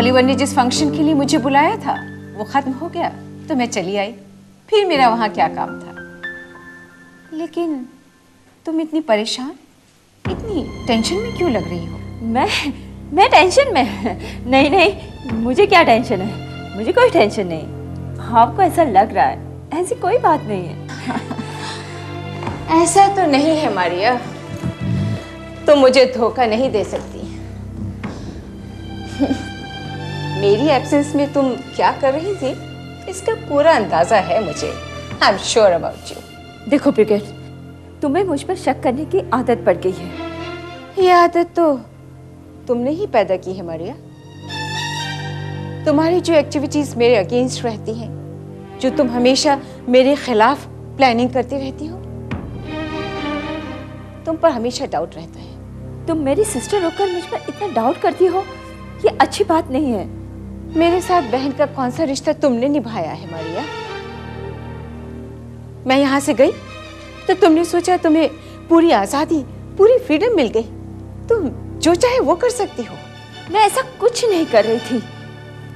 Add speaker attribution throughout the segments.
Speaker 1: Oliver ने जिस function के लिए मुझे बुलाया था वो खत्म हो गया तो मैं चली आई। फिर मेरा वहां क्या काम था। लेकिन तुम इतनी परेशान, इतनी टेंशन में क्यों लग रही हो?
Speaker 2: मैं टेंशन में? नहीं नहीं, मुझे क्या टेंशन है, मुझे कोई टेंशन नहीं। आपको ऐसा लग रहा है, ऐसी कोई बात नहीं है।
Speaker 1: ऐसा तो नहीं है मारिया, तुम मुझे धोखा नहीं दे सकती। मेरी एब्सेंस में तुम क्या कर रही थी इसका पूरा अंदाजा है मुझे। I am sure about you.
Speaker 2: देखो ब्रिगेड, तुम्हें मुझ पर शक करने की आदत पड़ गई है।
Speaker 1: ये आदत तो तुमने ही पैदा की है मारिया। तुम्हारी जो एक्टिविटीज मेरे अगेंस्ट रहती हैं, जो तुम हमेशा मेरे खिलाफ प्लानिंग करती रहती हो, तुम पर हमेशा डाउट रहता है।
Speaker 2: तुम मेरी सिस्टर होकर मुझ पर इतना डाउट करती हो, ये अच्छी बात नहीं है।
Speaker 1: मेरे साथ बहन का कौन सा रिश्ता तुमने निभाया है मारिया? मैं यहां से गई तो तुमने सोचा तुम्हें पूरी आजादी, पूरी फ्रीडम मिल गई, तुम जो चाहे वो कर सकती हो।
Speaker 2: मैं ऐसा कुछ नहीं कर रही थी,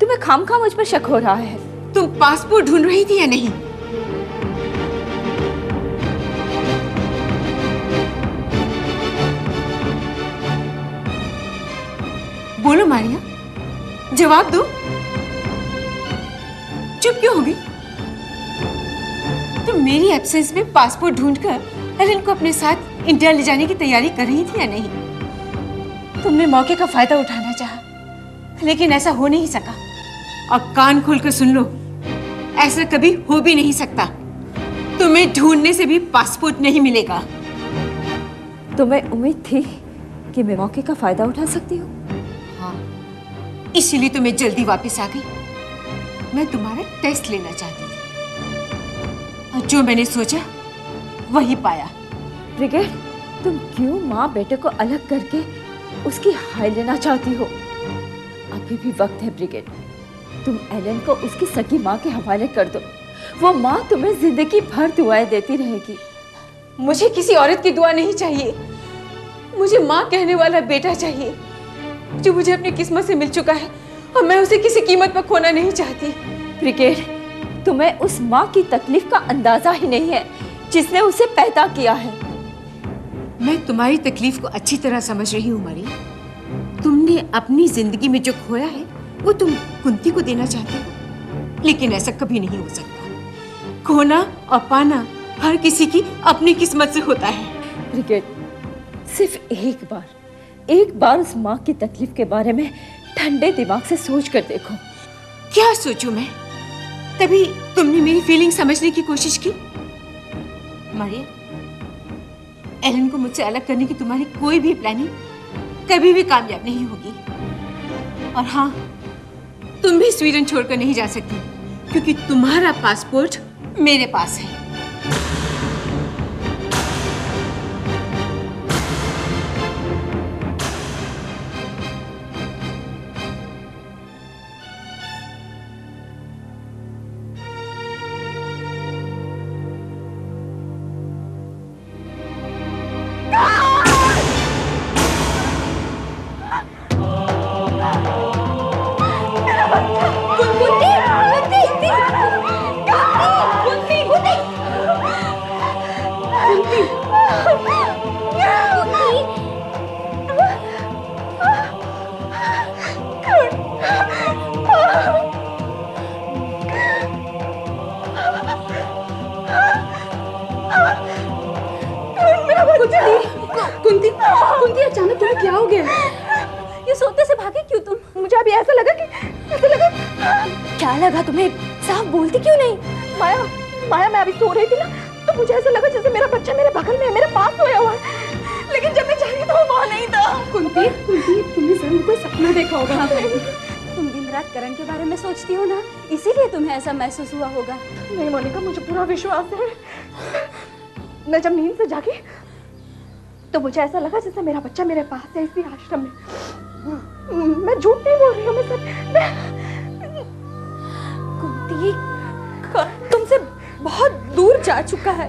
Speaker 2: तुम्हें खामखा मुझ पर शक हो रहा है।
Speaker 1: तुम पासपोर्ट ढूंढ रही थी या नहीं? बोलो मारिया, जवाब दो। चुप क्यों हो गई? तुम मेरी एब्सेंस में पासपोर्ट ढूंढकर एलन को अपने साथ इंडिया ले जाने की तैयारी कर रही थी या नहीं? तुमने मौके का फायदा उठाना चाहा, लेकिन ऐसा हो नहीं सका। और कान खोलकर सुन लो, ऐसा कभी हो भी नहीं सकता। तुम्हें ढूंढने से भी पासपोर्ट नहीं मिलेगा।
Speaker 2: तुम्हें उम्मीद थी कि मैं मौके का फायदा उठा सकती हूँ?
Speaker 1: हाँ, इसीलिए तो मैं जल्दी वापस आ गई। मैं तुम्हारा टेस्ट लेना चाहती थी और जो मैंने सोचा वही पाया।
Speaker 2: ब्रिगेड, तुम क्यों माँ बेटे को अलग करके उसकी हाय लेना चाहती हो? अभी भी वक्त है ब्रिगेड, तुम एलन को उसकी सगी माँ के हवाले कर दो। वो माँ तुम्हें जिंदगी भर दुआएं देती रहेगी।
Speaker 1: मुझे किसी औरत की दुआ नहीं चाहिए, मुझे माँ कहने वाला बेटा चाहिए जो मुझे अपनी किस्मत से मिल चुका है और मैं उसे किसी कीमत पर खोना नहीं चाहती।
Speaker 2: ब्रिगेड, तुम्हें उस माँ की तकलीफ का अंदाजा ही नहीं है जिसने उसे पैदा किया है।
Speaker 1: मैं तुम्हारी तकलीफ को अच्छी तरह समझ रही हूँ मरी। तुमने अपनी जिंदगी में जो खोया है वो तुम कुंती को देना चाहते हो, लेकिन ऐसा कभी नहीं हो सकता। खोना और पाना हर किसी की अपनी किस्मत से होता है।
Speaker 2: ब्रिगेड, सिर्फ एक बार उस माँ की तकलीफ के बारे में ठंडे दिमाग से सोच कर देखो।
Speaker 1: क्या सोचूं मैं? तभी तुमने मेरी फीलिंग समझने की कोशिश की। मारिया, एलन को मुझसे अलग करने की तुम्हारी कोई भी प्लानिंग कभी भी कामयाब नहीं होगी। और हाँ, तुम भी स्वीडन छोड़कर नहीं जा सकती क्योंकि तुम्हारा पासपोर्ट मेरे पास है।
Speaker 3: कुंती, अचानक तुम्हें क्या हो गया?
Speaker 2: ये सोते से भागे क्यों तुम?
Speaker 3: मुझे अभी ऐसा लगा
Speaker 2: क्या लगा तुम्हें? साफ बोलती क्यों नहीं?
Speaker 3: माया, मैं अभी सो रही थी ना, तो मुझे ऐसा लगा जैसे मेरा बच्चा मेरे बगल में है, मेरे पास सोया हुआ है। लेकिन जब मैं जागी तो वो वहाँ नहीं था। कुंती, तुमने जरूर कोई सपना देखा होगा।
Speaker 4: तुम दिन रात करण के बारे में सोचती हो ना, इसीलिए तुम्हें ऐसा महसूस हुआ होगा।
Speaker 3: नहीं मोनिका, मुझे पूरा विश्वास है। मैं जब नींद से जागी तो मुझे ऐसा लगा जैसे मेरा बच्चा मेरे पास है, इसी आश्रम में। मैं झूठ नहीं बोल रही हूँ, मैं सच।
Speaker 4: कुंती, तुमसे बहुत दूर जा चुका है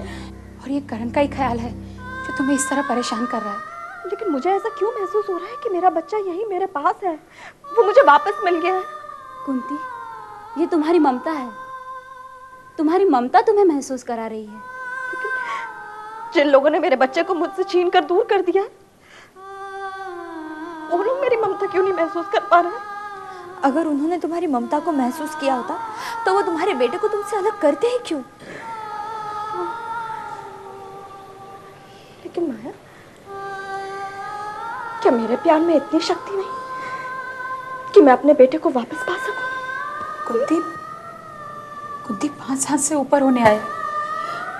Speaker 4: और ये करण का ही ख्याल है जो तुम्हें इस तरह परेशान कर रहा है।
Speaker 3: लेकिन मुझे ऐसा क्यों महसूस हो रहा है कि मेरा बच्चा यही मेरे पास है? वो मुझे वापस मिल गया है।
Speaker 4: कुंती, ये तुम्हारी ममता है। तुम्हारी ममता तुम्हें महसूस करा रही है।
Speaker 3: जिन लोगों ने मेरे बच्चे को मुझसे छीन कर दूर कर दिया, वो लोग मेरी ममता क्यों नहीं महसूस कर पा रहे हैं?
Speaker 5: अगर उन्होंने तुम्हारी ममता को महसूस किया होता तो वो तुम्हारे बेटे को तुमसे अलग करते ही क्यों?
Speaker 3: लेकिन माया, क्या मेरे प्यार में इतनी शक्ति नहीं कि मैं अपने बेटे को वापस पा सकूं?
Speaker 4: कुंती, कुंती 5 साल से ऊपर होने आए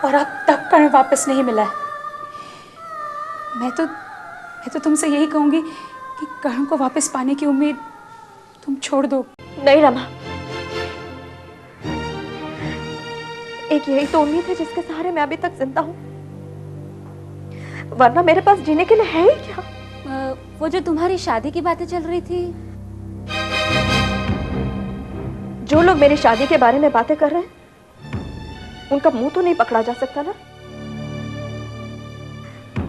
Speaker 4: और अब तक कर्ण वापस नहीं मिला है। मैं तो तुमसे यही कहूंगी कि कर्ण को वापस पाने की उम्मीद तुम छोड़ दो।
Speaker 3: नहीं रमा, एक यही तो उम्मीद है जिसके सहारे मैं अभी तक जिंदा हूं, वरना मेरे पास जीने के लिए है ही क्या?
Speaker 4: वो जो तुम्हारी शादी की बातें चल रही थी,
Speaker 3: जो लोग मेरी शादी के बारे में बातें कर रहे हैं, उनका मुंह तो नहीं पकड़ा जा सकता ना।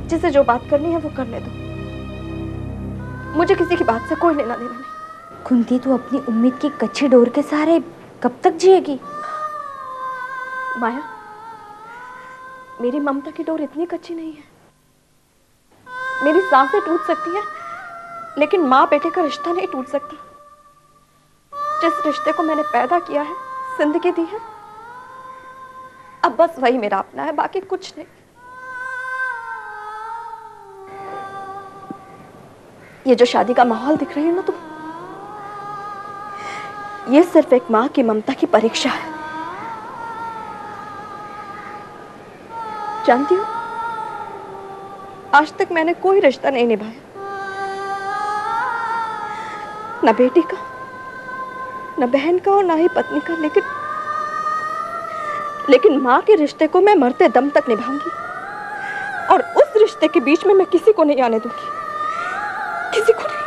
Speaker 3: जिसे जो बात करनी है वो करने दो, मुझे किसी की बात से कोई लेना देना नहीं।
Speaker 5: कुंती, तू अपनी उम्मीद की कच्ची डोर के सहारे कब तक जिएगी?
Speaker 3: माया, मेरी ममता की डोर इतनी कच्ची नहीं है। मेरी सांसें टूट सकती हैं, लेकिन माँ बेटे का रिश्ता नहीं टूट सकता। जिस रिश्ते को मैंने पैदा किया है, जिंदगी दी है, अब बस वही मेरा अपना है, बाकी कुछ नहीं। ये जो शादी का माहौल दिख रही है ना तुम, ये सिर्फ एक माँ की ममता की परीक्षा है। जानती हो, आज तक मैंने कोई रिश्ता नहीं निभाया, न बेटी का, न बहन का और ना ही पत्नी का, लेकिन माँ के रिश्ते को मैं मरते दम तक निभाऊंगी। और उस रिश्ते के बीच में मैं किसी को नहीं आने दूंगी, किसी को नहीं।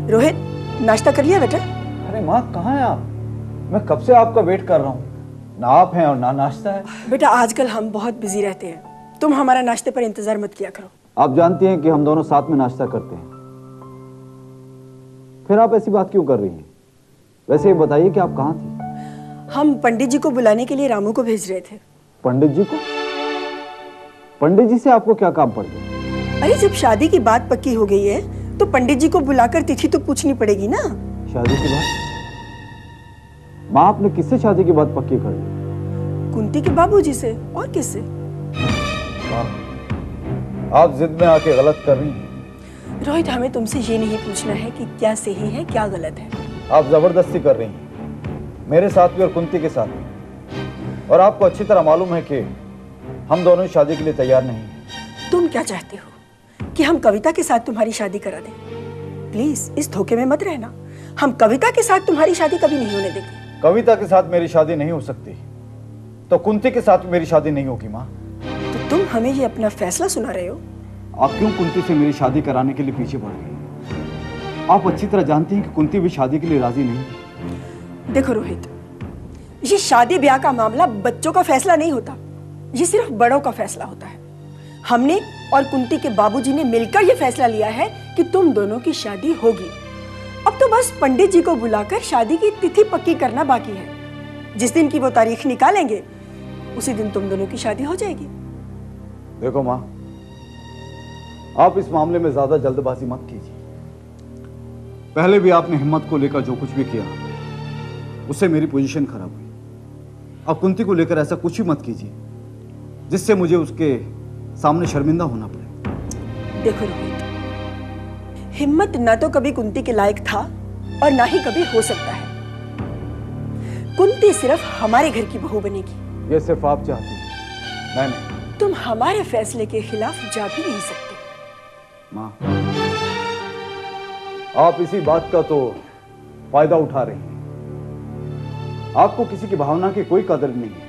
Speaker 6: रोहित, नाश्ता कर लिया बेटा?
Speaker 7: अरे माँ, कहाँ हैं आप? मैं कब से आपका वेट कर रहा हूँ। ना आप हैं और ना नाश्ता है।
Speaker 6: बेटा, आजकल हम बहुत बिजी रहते हैं, तुम हमारा नाश्ते पर इंतजार मत किया करो।
Speaker 7: आप जानती हैं कि हम दोनों साथ में नाश्ता करते हैं, फिर आप ऐसी बात क्यों कर रही हैं? वैसे ये बताइए कि आप कहाँ थी?
Speaker 6: हम पंडित जी को बुलाने के लिए रामू को भेज रहे थे।
Speaker 7: पंडित जी को? पंडित जी से आपको क्या काम पड़ गया?
Speaker 6: अरे, जब शादी की बात पक्की हो गई है तो पंडित जी को बुलाकर तिथि तो पूछनी पड़ेगी ना।
Speaker 7: शादी की बात? माँ, आपने किससे शादी की बात पक्की कर ली?
Speaker 6: कुंती के बाबूजी से, और किससे?
Speaker 7: आप जिद में आके गलत कर रही हैं।
Speaker 6: रोहित, हमें तुमसे ये नहीं पूछना है कि क्या सही है क्या गलत है।
Speaker 7: आप जबरदस्ती कर रही हैं, मेरे साथ भी और कुंती के साथ भी। और आपको अच्छी तरह मालूम है कि हम दोनों शादी के लिए तैयार नहीं हैं।
Speaker 6: तुम क्या चाहते हो कि हम कविता के साथ तुम्हारी शादी करा दें? प्लीज इस धोखे में मत रहना। हम कविता के साथ तुम्हारी शादी कभी नहीं होने देंगे।
Speaker 7: कविता के साथ मेरी शादी नहीं हो सकती तो कुंती के साथ मेरी शादी नहीं होगी माँ।
Speaker 6: तो तुम हमें ये अपना फैसला सुना रहे हो?
Speaker 7: आप क्यों कुंती से मेरी शादी कराने के लिए पीछे पड़ गई? आप अच्छी तरह जानती हैं कि कुंती भी शादी के लिए राजी नहीं।
Speaker 6: देखो रोहित, ये शादी ब्याह का मामला बच्चों का फैसला नहीं होता, ये सिर्फ बड़ों का फैसला होता है। हमने और कुंती के बाबूजी ने मिलकर ये फैसला लिया है कि तुम दोनों की शादी होगी। अब तो बस पंडित जी को बुलाकर शादी की तिथि पक्की करना बाकी है। जिस दिन की वो तारीख निकालेंगे उसी दिन तुम दोनों की शादी हो जाएगी।
Speaker 7: देखो माँ, आप इस मामले में ज्यादा जल्दबाजी मत कीजिए। पहले भी आपने हिम्मत को लेकर जो कुछ भी किया उससे मेरी पोजीशन खराब हुई। अब कुंती को लेकर ऐसा कुछ भी मत कीजिए जिससे मुझे उसके सामने शर्मिंदा होना पड़े।
Speaker 6: देखो रोहित, हिम्मत ना तो कभी कुंती के लायक था और ना ही कभी हो सकता है। कुंती सिर्फ हमारे घर की बहू बनेगी।
Speaker 7: ये सिर्फ आप चाहती हैं, मैं नहीं।
Speaker 6: तुम हमारे फैसले के खिलाफ जा भी नहीं सकते।
Speaker 7: माँ, आप इसी बात का तो फायदा उठा रही हैं। आपको किसी की भावना की कोई कदर नहीं है।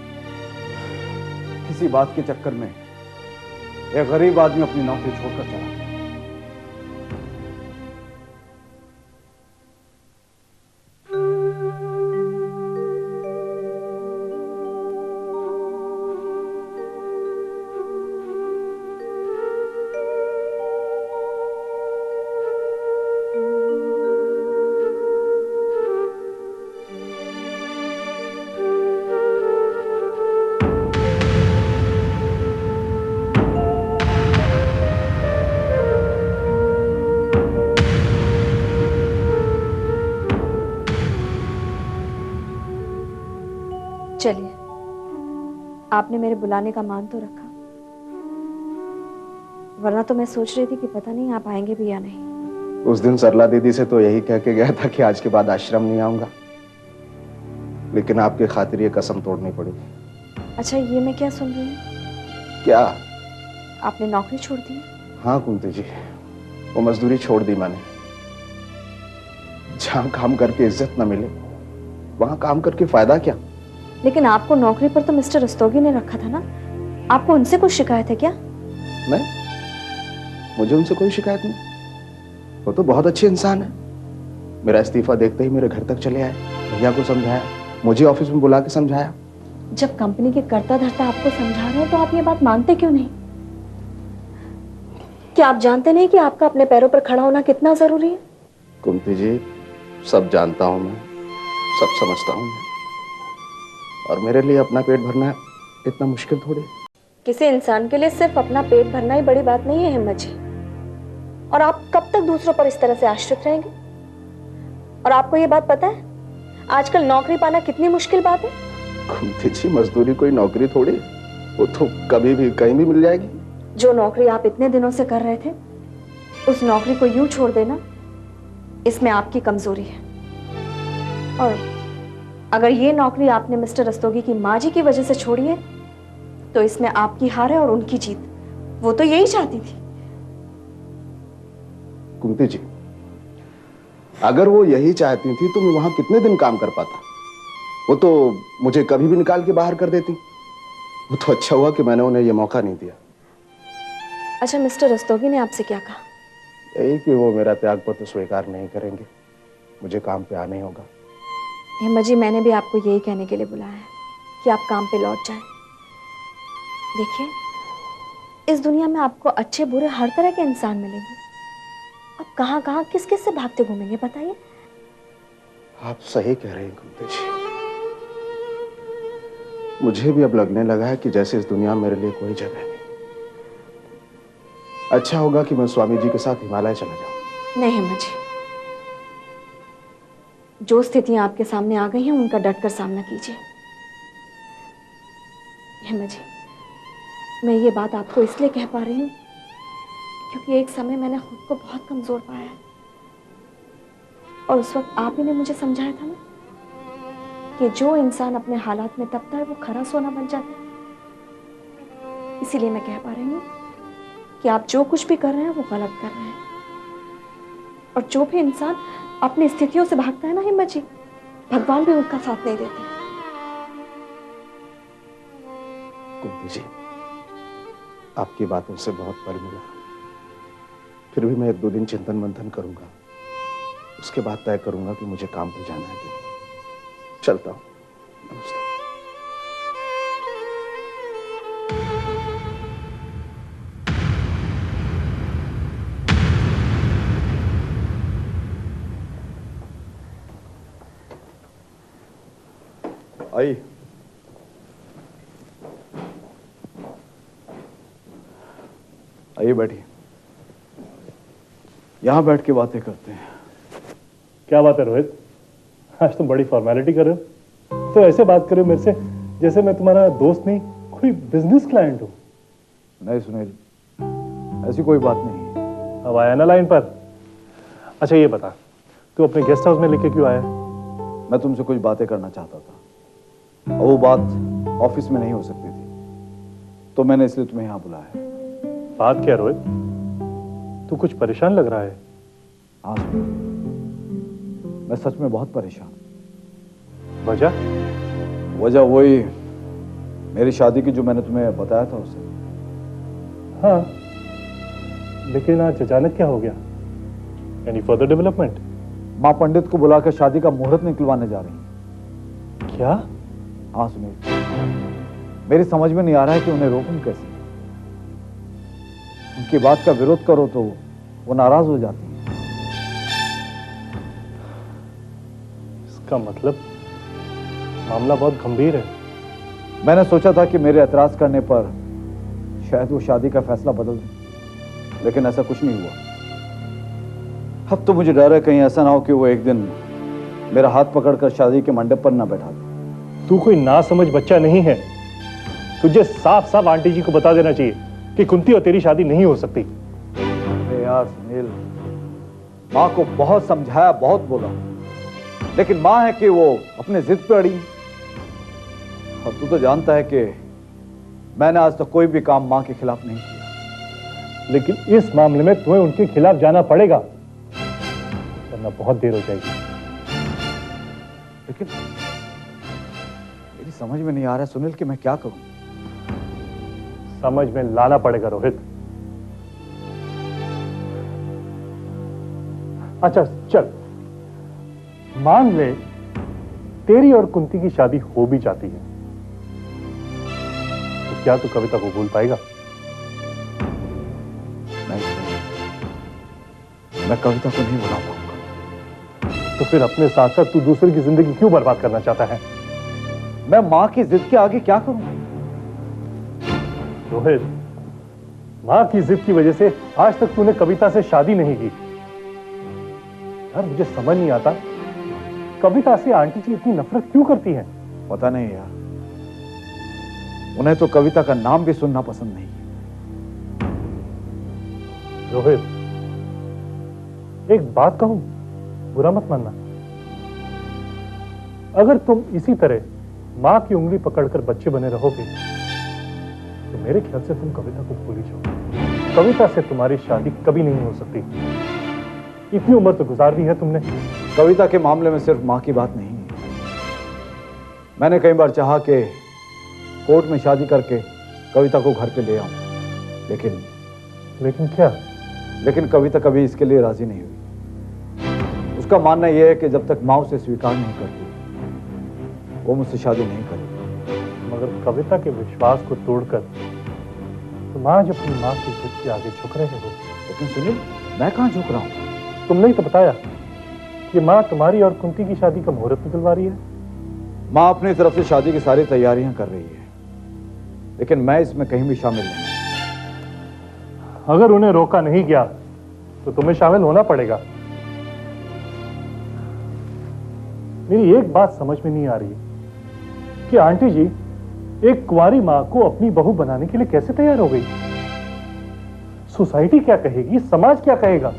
Speaker 7: किसी बात के चक्कर में एक गरीब आदमी अपनी नौकरी छोड़कर चला गया।
Speaker 5: चलिए, आपने मेरे बुलाने का मान तो रखा, वरना तो मैं सोच रही थी कि पता नहीं आप आएंगे भी या नहीं।
Speaker 8: उस दिन सरला दीदी से तो यही कह के गया था कि आज के बाद आश्रम नहीं आऊंगा, लेकिन आपके खातिर ये कसम तोड़नी पड़ी।
Speaker 5: अच्छा, ये मैं क्या सुन रही हूँ?
Speaker 8: क्या?
Speaker 5: आपने नौकरी छोड़ दी?
Speaker 8: हाँ कुंती जी, वो मजदूरी छोड़ दी मैंने। जहां काम करके इज्जत न मिले वहां काम करके फायदा क्या?
Speaker 5: लेकिन आपको नौकरी पर तो मिस्टर रस्तोगी ने रखा था ना, आपको उनसे कुछ शिकायत है क्या?
Speaker 8: नहीं, मुझे उनसे कोई शिकायत नहीं। वो तो बहुत अच्छे इंसान है। मेरा इस्तीफा देखते ही मेरे घर तक चले आए, भैया को समझाया, मुझे ऑफिस में बुला के समझाया।
Speaker 5: जब कंपनी के कर्ता धर्ता आपको समझा रहे हैं तो आप ये बात मानते क्यों नहीं? क्या आप जानते नहीं कि आपका अपने पैरों पर खड़ा होना कितना जरूरी है?
Speaker 8: कुंती जी, सब जानता हूं मैं, सब समझता हूं मैं, और मेरे लिए अपना पेट भरना इतना मुश्किल थोड़ी।
Speaker 5: किसी इंसान के लिए सिर्फ अपना पेट भरना ही बड़ी बात नहीं है हिम्मत जी। और आप कब तक दूसरों पर इस तरह से आश्रित रहेंगे? और आपको ये बात पता है आजकल नौकरी पाना कितनी मुश्किल बात है?
Speaker 8: कुंती जी, मजदूरी कोई नौकरी थोड़ी, वो तो कभी भी कहीं भी मिल जाएगी।
Speaker 5: जो नौकरी आप इतने दिनों से कर रहे थे, उस नौकरी को यूं छोड़ देना, इसमें आपकी कमजोरी है। और अगर ये नौकरी आपने मिस्टर रस्तोगी की माँ जी की वजह से छोड़ी है, तो इसमें आपकी हार है और उनकी जीत। वो तो यही चाहती थी।
Speaker 8: कुंती जी, अगर वो यही चाहती थी तो मैं वहां कितने दिन काम कर पाता? वो तो मुझे कभी भी निकाल के बाहर कर देती। वो तो अच्छा हुआ कि मैंने उन्हें ये मौका नहीं दिया।
Speaker 5: अच्छा, मिस्टर रस्तोगी ने आपसे क्या कहा?
Speaker 8: यही कि वो मेरा त्याग पत्र स्वीकार नहीं करेंगे, मुझे काम पे आना ही होगा।
Speaker 5: हिम्मत जी, मैंने भी आपको यही कहने के लिए बुलाया है कि आप काम पे लौट जाएं। देखिए, इस दुनिया में आपको अच्छे बुरे हर तरह के इंसान मिलेंगे। अब कहाँ कहाँ किस किस से भागते घूमेंगे बताइए?
Speaker 8: आप सही कह रहे हैं कुंती जी। मुझे भी अब लगने लगा है कि जैसे इस दुनिया में मेरे लिए कोई जगह नहीं। अच्छा होगा कि मैं स्वामी जी के साथ हिमालय चला जाऊं।
Speaker 5: नहीं हिम्मत जी, जो स्थितियां आपके सामने आ गई हैं उनका डटकर सामना कीजिए। हिम्मत जी, मैं ये बात आपको इसलिए कह पा रही हूँ क्योंकि एक समय मैंने खुद को बहुत कमजोर पाया है, और उस वक्त आप ही ने मुझे समझाया था ना कि जो इंसान अपने हालात में तपता है वो खरा सोना बन जाता है। इसीलिए मैं कह पा रही हूँ कि आप जो कुछ भी कर रहे हैं वो गलत कर रहे हैं। और जो भी इंसान अपनी स्थितियों से भागता है ना हिम्मत जी, भगवान भी उसका साथ नहीं देते।
Speaker 8: कुंती जी, आपकी बातों से बहुत बल मिला। फिर भी मैं 1-2 दिन चिंतन मंथन करूंगा, उसके बाद तय करूंगा कि मुझे काम पे जाना है कि नहीं। चलता हूं। नमस्ते।
Speaker 7: आई, आइए बैठिए। यहां बैठ के बातें करते हैं।
Speaker 9: क्या बात है रोहित, आज तुम बड़ी फॉर्मेलिटी कर रहे हो। तो ऐसे बात कर रहे हो मेरे से जैसे मैं तुम्हारा दोस्त नहीं, कोई बिजनेस क्लाइंट हूं।
Speaker 7: नहीं सुनील, ऐसी कोई बात नहीं।
Speaker 9: अब आया ना लाइन पर। अच्छा ये बता, तू अपने गेस्ट हाउस में लेके क्यों आया?
Speaker 7: मैं तुमसे कुछ बातें करना चाहता था, और वो बात ऑफिस में नहीं हो सकती थी, तो मैंने इसलिए तुम्हें यहाँ बुलाया।
Speaker 9: बात क्या रोहित, तू कुछ परेशान लग रहा है।
Speaker 7: हाँ सुनील, मैं सच में बहुत परेशान हूं।
Speaker 9: वजह?
Speaker 7: वजह वही मेरी शादी की जो मैंने तुम्हें बताया था उसे।
Speaker 9: हाँ, लेकिन आज अचानक क्या हो गया? Any further development?
Speaker 7: माँ पंडित को बुलाकर शादी का मुहूर्त निकलवाने जा रही।
Speaker 9: क्या?
Speaker 7: हाँ सुनील, मेरी समझ में नहीं आ रहा है कि उन्हें रोकूं कैसे। उनकी बात का विरोध करो तो वो नाराज हो जाती है।
Speaker 9: इसका मतलब मामला बहुत गंभीर है।
Speaker 7: मैंने सोचा था कि मेरे एतराज करने पर शायद वो शादी का फैसला बदल दें, लेकिन ऐसा कुछ नहीं हुआ। अब तो मुझे डर है कहीं ऐसा ना हो कि वो एक दिन मेरा हाथ पकड़कर शादी के मंडप पर ना बैठा दे।
Speaker 9: तू कोई नासमझ बच्चा नहीं है। तुझे साफ साफ आंटी जी को बता देना चाहिए कि कुंती और तेरी शादी नहीं हो सकती।
Speaker 7: अरे यार सुनील, माँ को बहुत समझाया, बहुत बोला, लेकिन माँ है कि वो अपने जिद पे अड़ी। और तू तो जानता है कि मैंने आज तक कोई भी काम माँ के खिलाफ नहीं किया।
Speaker 9: लेकिन इस मामले में तुम्हें उनके खिलाफ जाना पड़ेगा, वरना बहुत देर हो जाएगी।
Speaker 7: लेकिन मेरी समझ में नहीं आ रहा है सुनील कि मैं क्या करूं।
Speaker 9: समझ में लाना पड़ेगा रोहित। अच्छा चल, मान ले तेरी और कुंती की शादी हो भी जाती है, तो क्या तू कविता को भूल पाएगा?
Speaker 7: नहीं, मैं कविता को नहीं भुला पाऊंगा।
Speaker 9: तो फिर अपने साथ साथ तू दूसरे की जिंदगी क्यों बर्बाद करना चाहता है?
Speaker 7: मैं माँ की जिद के आगे क्या करूं?
Speaker 9: रोहित, माँ की जिद की वजह से आज तक तूने कविता से शादी नहीं की। यार मुझे समझ नहीं आता, कविता से आंटी जी इतनी नफरत क्यों करती हैं?
Speaker 7: पता नहीं यार, उन्हें तो कविता का नाम भी सुनना पसंद नहीं।
Speaker 9: रोहित, एक बात कहूं, बुरा मत मानना। अगर तुम इसी तरह मां की उंगली पकड़कर बच्चे बने रहोगे तो मेरे ख्याल से तुम कविता को भूल ही जाओगे। कविता से तुम्हारी शादी कभी नहीं हो सकती। इतनी उम्र तो गुजार दी है तुमने।
Speaker 7: कविता के मामले में सिर्फ मां की बात नहीं है। मैंने कई बार चाहा कि कोर्ट में शादी करके कविता को घर पे ले आऊं,
Speaker 9: लेकिन क्या?
Speaker 7: लेकिन कविता कभी इसके लिए राजी नहीं हुई। उसका मानना यह है कि जब तक मां उसे स्वीकार नहीं करती वो मुझसे शादी नहीं करेगी।
Speaker 9: मगर कविता के विश्वास को तोड़कर तुम आज अपनी मां की जिद के आगे झुक रहे हो।
Speaker 7: लेकिन सुनील, मैं कहां झुक रहा हूं?
Speaker 9: तुमने ही तो बताया कि मां तुम्हारी और कुंती की शादी का मुहूर्त निकलवा रही है।
Speaker 7: मां अपनी तरफ से शादी की सारी तैयारियां कर रही है, लेकिन मैं इसमें कहीं भी शामिल नहीं।
Speaker 9: अगर उन्हें रोका नहीं गया तो तुम्हें शामिल होना पड़ेगा। मेरी एक बात समझ में नहीं आ रही कि आंटी जी एक कुंवारी मां को अपनी बहू बनाने के लिए कैसे तैयार हो गई। सोसाइटी क्या कहेगी, समाज क्या कहेगा?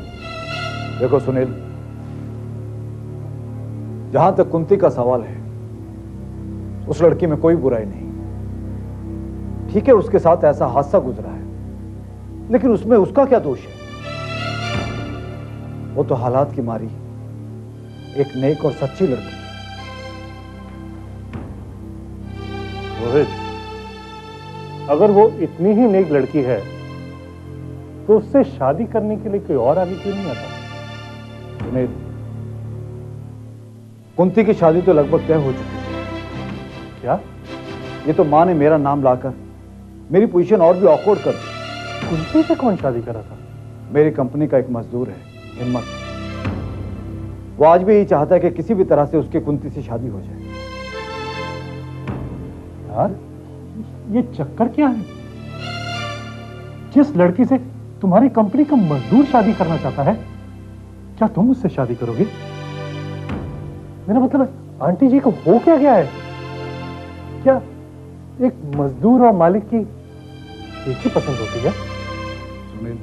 Speaker 7: देखो सुनील, जहां तक कुंती का सवाल है, उस लड़की में कोई बुराई नहीं। ठीक है, उसके साथ ऐसा हादसा गुजरा है, लेकिन उसमें उसका क्या दोष है? वो तो हालात की मारी एक नेक और सच्ची लड़की।
Speaker 9: रोहित, अगर वो इतनी ही नेक लड़की है तो उससे शादी करने के लिए कोई और आगे क्यों नहीं आता?
Speaker 7: सुनील, कुंती की शादी तो लगभग तय हो चुकी है।
Speaker 9: क्या?
Speaker 7: ये तो मां ने मेरा नाम लाकर मेरी पोजीशन और भी ऑकवर्ड कर दी।
Speaker 9: कुंती से कौन शादी करा था?
Speaker 7: मेरी कंपनी का एक मजदूर है, हिम्मत। वो आज भी यही चाहता है कि किसी भी तरह से उसकी कुंती से शादी हो जाए।
Speaker 9: यार, ये चक्कर क्या है? जिस लड़की से तुम्हारी कंपनी का मजदूर शादी करना चाहता है, क्या तुम उससे शादी करोगे? मेरा मतलब है, आंटी जी को हो क्या गया है? क्या एक मजदूर और मालिक की एक ही पसंद होती है?
Speaker 7: सुनील,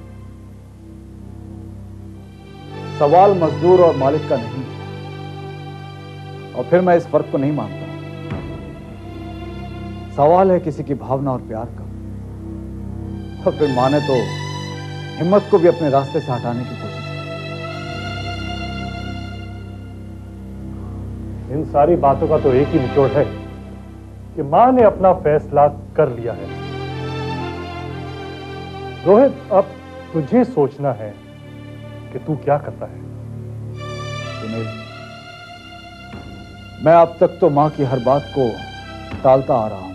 Speaker 7: सवाल मजदूर और मालिक का नहीं है, और फिर मैं इस फर्क को नहीं मानता। सवाल है किसी की भावना और प्यार का। और फिर मां ने तो हिम्मत को भी अपने रास्ते से हटाने की कोशिश की।
Speaker 9: इन सारी बातों का तो एक ही निचोड़ है कि मां ने अपना फैसला कर लिया है। रोहित, अब तुझे सोचना है कि तू क्या करता है।
Speaker 7: सुनील, मैं अब तक तो मां की हर बात को टालता आ रहा हूं।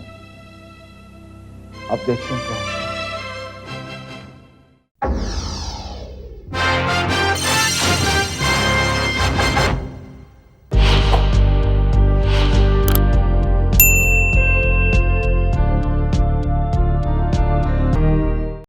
Speaker 7: अब देखते हैं क्या।